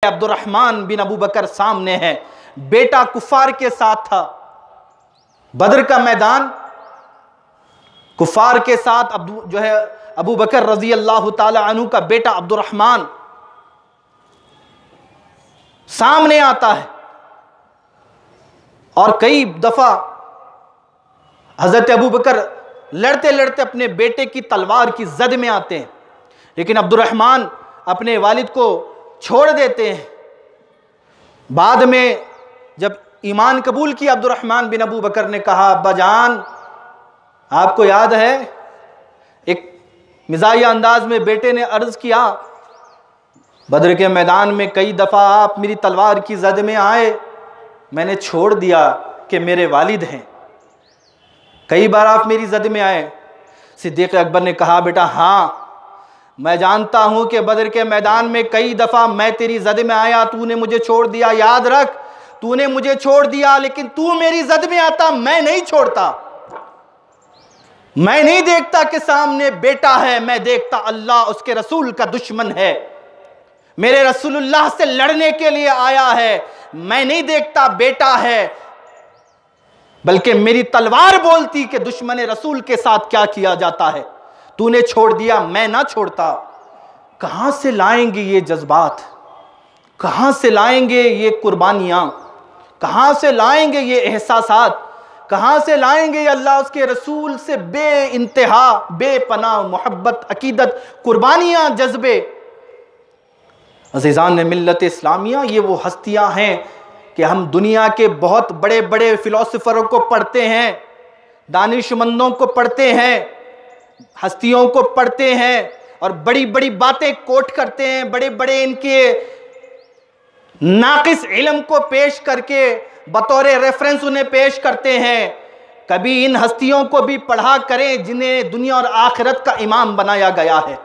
Abdurrahman बिन अबू बकर सामने है। बेटा कुफार के साथ था, बदर का मैदान, कुफार के साथ जो है अबू बकर रजी अल्लाह ताला अन्हु का बेटा अब्दुर्रहमान सामने आता है। और कई दफा हजरत अबू बकर लड़ते लड़ते अपने बेटे की तलवार की जद में आते हैं, लेकिन अब्दुर्रहमान अपने वालिद को छोड़ देते हैं। बाद में जब ईमान कबूल किया अब्दुर्रहमान बिन अबू बकर ने कहा, अब्बा जान आपको याद है, एक मिजाहिया अंदाज में बेटे ने अर्ज किया, बदर के मैदान में कई दफ़ा आप मेरी तलवार की जद में आए, मैंने छोड़ दिया कि मेरे वालिद हैं, कई बार आप मेरी जद में आए। सिद्दीक़ अकबर ने कहा, बेटा हाँ मैं जानता हूं कि बदर के मैदान में कई दफ़ा मैं तेरी जद में आया, तूने मुझे छोड़ दिया, याद रख तूने मुझे छोड़ दिया, लेकिन तू मेरी जद में आता, मैं नहीं छोड़ता। मैं नहीं देखता कि सामने बेटा है, मैं देखता अल्लाह उसके रसूल का दुश्मन है, मेरे रसूलुल्लाह से लड़ने के लिए आया है। मैं नहीं देखता बेटा है, बल्कि मेरी तलवार बोलती कि दुश्मन रसूल के साथ क्या किया जाता है। तूने छोड़ दिया, मैं ना छोड़ता। कहां से लाएंगे ये जज्बात, कहां से लाएंगे ये कुर्बानियां, कहां से लाएंगे ये एहसासात, कहां से लाएंगे ये अल्लाह उसके रसूल से बे इंतहा बेपनाह मोहब्बत, अकीदत, कुर्बानियां, जज्बे। अज़ीज़ान मिल्लत इस्लामिया, ये वो हस्तियां हैं कि हम दुनिया के बहुत बड़े बड़े फिलोसफरों को पढ़ते हैं, दानिशमंदों को पढ़ते हैं, हस्तियों को पढ़ते हैं और बड़ी बड़ी बातें कोट करते हैं, बड़े बड़े इनके नाकिस इल्म को पेश करके बतौर रेफरेंस उन्हें पेश करते हैं। कभी इन हस्तियों को भी पढ़ा करें जिन्हें दुनिया और आखिरत का इमाम बनाया गया है,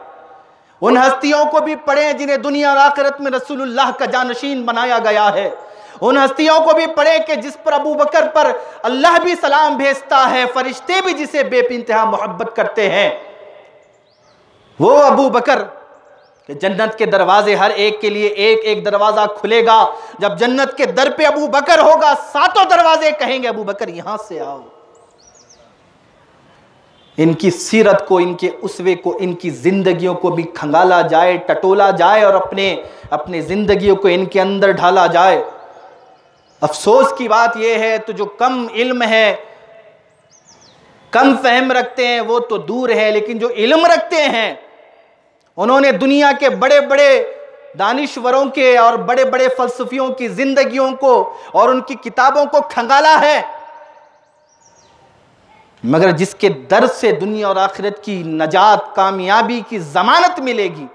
उन हस्तियों को भी पढ़ें जिन्हें दुनिया और आखिरत में रसूलुल्लाह का जानशीन बनाया गया है, उन हस्तियों को भी पढ़ें कि जिस पर अबू बकर पर अल्लाह भी सलाम भेजता है, फरिश्ते भी जिसे बेइंतहा मोहब्बत करते हैं। वो अबू बकर कि जन्नत के दरवाजे हर एक के लिए एक एक दरवाजा खुलेगा। जब जन्नत के दर पे अबू बकर होगा, सातों दरवाजे कहेंगे अबू बकर यहां से आओ। इनकी सीरत को, इनके उसवे को, इनकी जिंदगियों को भी खंगाला जाए, टटोला जाए और अपने जिंदगियों को इनके अंदर ढाला जाए। अफसोस की बात यह है तो जो कम इल्म है, कम फहम रखते हैं वो तो दूर है, लेकिन जो इल्म रखते हैं उन्होंने दुनिया के बड़े बड़े दानिश्वरों के और बड़े बड़े फलसफियों की जिंदगियों को और उनकी किताबों को खंगाला है, मगर जिसके दर से दुनिया और आखिरत की नजात, कामयाबी की जमानत मिलेगी,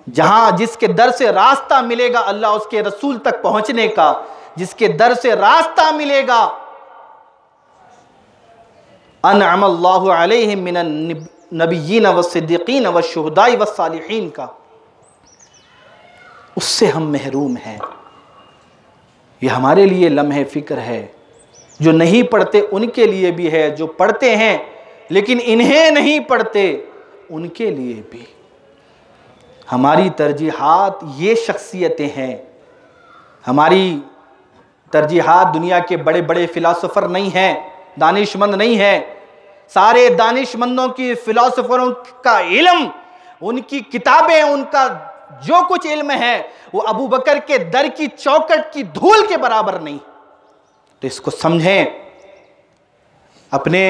जहां जिसके दर से रास्ता मिलेगा अल्लाह उसके रसूल तक पहुंचने का, जिसके दर से रास्ता मिलेगा अनअमल्लाहु अलैहिम मिनन नबिय्यीन व सिद्दीकीन व शुहदाई व सालिहीन का, उससे हम महरूम हैं। ये हमारे लिए लम्हे फिक्र है। जो नहीं पढ़ते उनके लिए भी है, जो पढ़ते हैं लेकिन इन्हें नहीं पढ़ते उनके लिए भी। हमारी तरजीहात ये शख्सियतें हैं। हमारी तरजीहात दुनिया के बड़े बड़े फिलासफर नहीं हैं, दानिशमंद नहीं हैं। सारे दानिशमंदों की, फिलासफरों का इल्म, उनकी किताबें, उनका जो कुछ इल्म है वो अबू बकर के दर की चौखट की धूल के बराबर नहीं। तो इसको समझें, अपने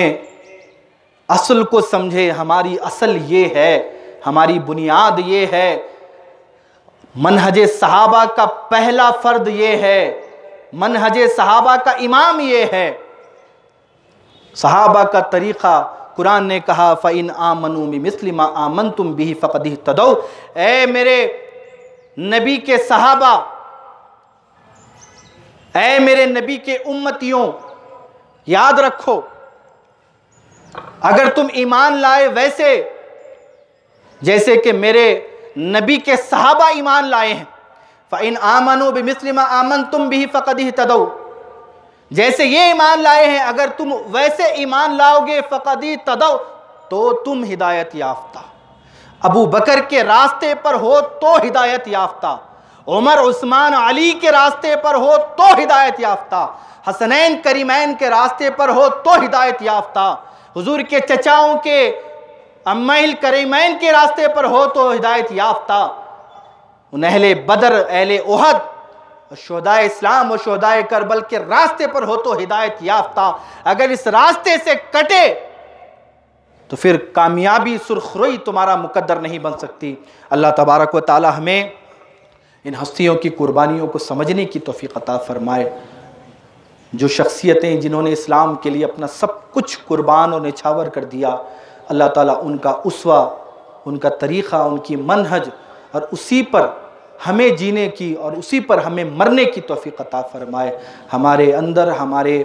असल को समझें। हमारी असल ये है, हमारी बुनियाद ये है, मनहजे सहाबा का पहला फर्द ये है, मनहजे सहाबा का इमाम ये है। सहाबा का तरीक़ा, कुरान ने कहा फ़इन आमनू बिमिस्लि मा आमनतुम बिही फ़क़द इह्तदौ। ए मेरे नबी के सहाबा, ऐ मेरे नबी के उम्मतियों, याद रखो अगर तुम ईमान लाए वैसे जैसे कि मेरे नबी के सहाबा ईमान लाए हैं, फ़इन आमनू बिमिस्लि मा आमनतुम बिही फ़क़द इह्तदौ, जैसे ये ईमान लाए हैं अगर तुम वैसे ईमान लाओगे फ़क़द इह्तदौ, तो तुम हिदायत याफ्ता, अबू बकर के रास्ते पर हो तो हिदायत याफ्ता, उमर, उस्मान, अली के रास्ते पर हो तो हिदायत याफ्ता, हसनैन करीमैन के रास्ते पर हो तो हिदायत याफ्ता, हुजूर के चचाओं के अम्मैल करीमैन के रास्ते पर हो तो हिदायत याफ्ता, उन अहले बदर, अहले उहद, शुहदाए इस्लाम और शुहदाए करबल के रास्ते पर हो तो हिदायत याफ्ता। अगर इस रास्ते से कटे तो फिर कामयाबी सुरखरुई तुम्हारा मुकद्दर नहीं बन सकती। अल्लाह तबारक व तआला हमें इन हस्तियों की कुर्बानियों को समझने की तौफीक अता फरमाए। जो शख्सियतें जिन्होंने इस्लाम के लिए अपना सब कुछ कुर्बान और निछावर कर दिया, अल्लाह ताला उनका उसवा, उनका तरीक़ा, उनकी मनहज और उसी पर हमें जीने की और उसी पर हमें मरने की तौफीक अता फरमाए। हमारे अंदर, हमारे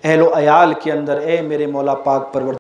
अहलो अयाल के अंदर, ए मेरे मौला पाक परवर